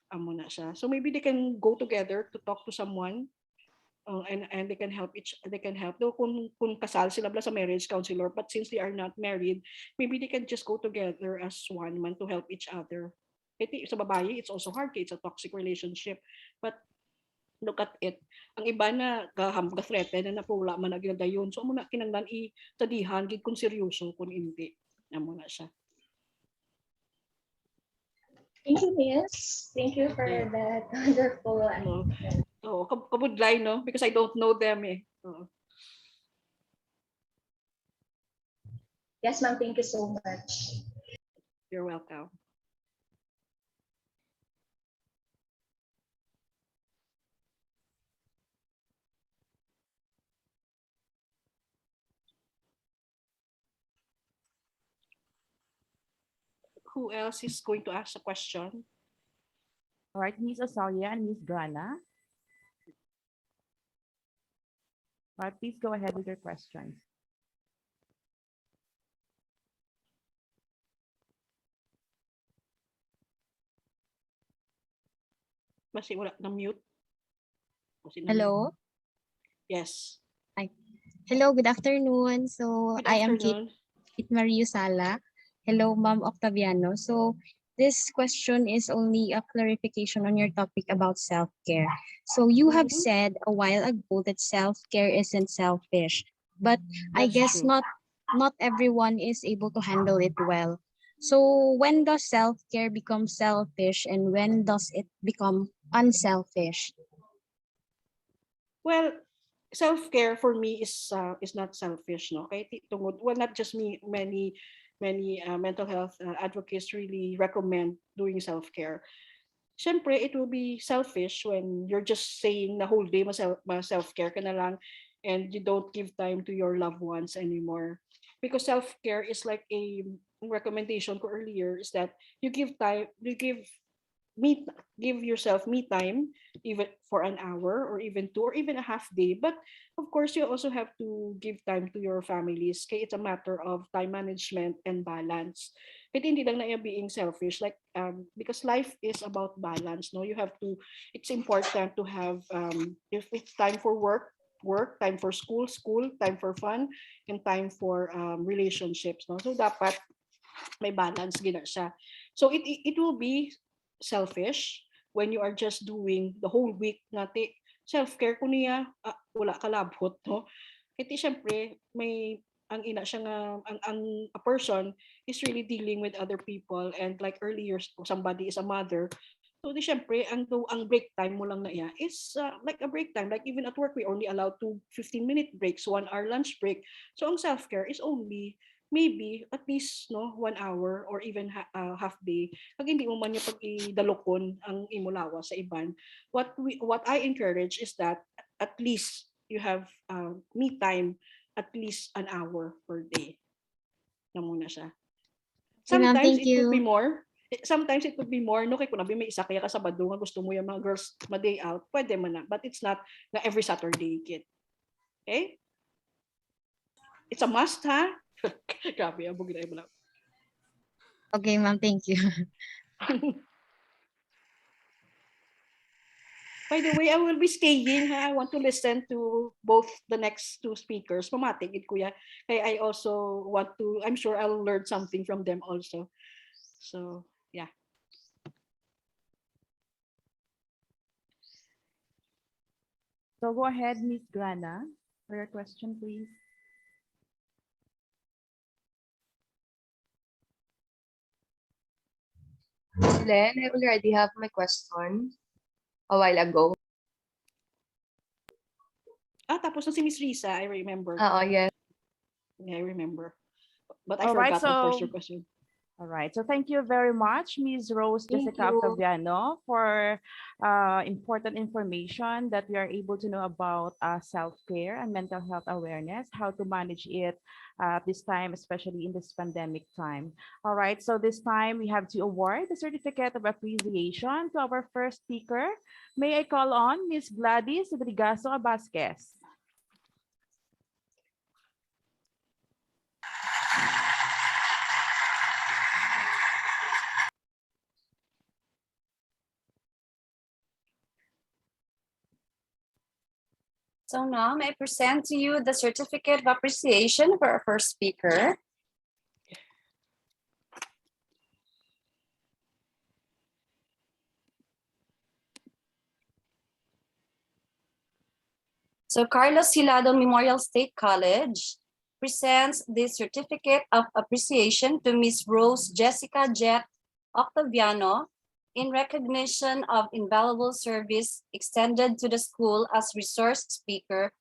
Amo na siya. So maybe they can go together to talk to someone, and they can help though kung kasal sila sa marriage counselor, but since they are not married, maybe they can just go together as one man to help each other. Sa babae, it's also hard, it's a toxic relationship, but look at it. Ang iba na ga-threaten na napula man na ginadayon. So amo na kinanglan i-tadihan gid kung seryoso kung hindi. Amo na siya. Thank you, miss. Thank you for that wonderful kabudlay, no? Because I don't know them eh. Yes, ma'am. Thank you so much. You're welcome. Who else is going to ask a question? All right, Miss Asalia and Miss Gana. All right, please go ahead with your questions. Basi wala na mute. Hello. Yes. Hello, good afternoon. So Good I am afternoon. Kit Mario Sala. Hello, Ma'am Octaviano. So this question is only a clarification on your topic about self-care. So you have Mhm. said a while ago that self-care isn't selfish, but I That's guess true. not everyone is able to handle it well. So when does self-care become selfish and when does it become unselfish? Well, self-care for me is not selfish, no. Kay tungod, well, not just me, many mental health advocates really recommend doing self-care. Siyempre, it will be selfish when you're just saying the whole day self-care ka na lang and you don't give time to your loved ones anymore. Because self-care is like a recommendation ko earlier is that you me give yourself me time, even for an hour or even two or even a half day. But of course you also have to give time to your families, kaya it's a matter of time management and balance. Kaya hindi lang na being selfish, like because life is about balance, no. You have to, it's important to have if it's time for work, time for school, time for fun, and time for relationships, no. So dapat may balance gina siya. So it will be selfish when you are just doing the whole week nati self-care ko niya, wala ka labot, no? Iti syempre may ang ina siya nga ang a person is really dealing with other people, and like earlier somebody is a mother. So di syempre ang break time mo lang na iya is like a break time. Like even at work we only allow 15-minute breaks, 1 hour lunch break. So ang self-care is only maybe at least no 1 hour or even half day. Pag hindi mo man yung pag idalokon ang imulawa sa iban, what I encourage is that at least you have me time at least an hour per day na muna siya. Okay, ma'am, Sometimes thank it could be you. more. Sometimes it could be more. No, kay kung nabi may isa kaya ka Sabado nga gusto mo yung mga girls ma-day out, pwede man na. But it's not na every Saturday, kid. Okay? It's a must, ha? Grabe, abog na lang. Okay, ma'am, thank you. By the way, I will be staying. Ha? I want to listen to both the next two speakers. Mamatigid kuya. Kaya I also want to, I'm sure I'll learn something from them also. So, yeah. So go ahead, Miss Grana, for your question, please. Len, I already have my question a while ago. Tapos na si Miss Risa, I remember. Yes. Yeah, I remember. But I All right, forgot, of course, so your question. all right, so thank you very much, Ms. Rose Thank Jessica you. Octaviano, for important information that we are able to know about self-care and mental health awareness, how to manage it this time, especially in this pandemic time. All right, so this time we have to award the certificate of appreciation to our first speaker. May I call on Ms. Gladys Rodrigazo Vasquez. So now may I present to you the certificate of appreciation for our first speaker. So Carlos Hilado Memorial State College presents this certificate of appreciation to Miss Rose Jessica Jet Octaviano in recognition of invaluable service extended to the school as resource speaker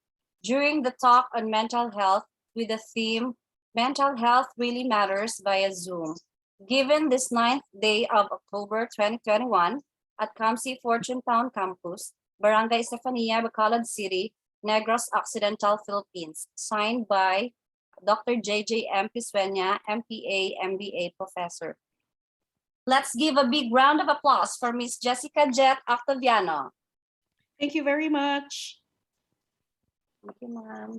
during the talk on mental health with the theme Mental Health Really Matters via Zoom, given this 9th day of October 2021 at Kamsi Fortune Town Campus, Barangay Estefania, Bacolod City, Negros Occidental, Philippines, signed by Dr. J.J. M. Pisueña, MPA, MBA professor. Let's give a big round of applause for Miss Jessica Jet Octaviano. Thank you very much. Thank you, ma'am.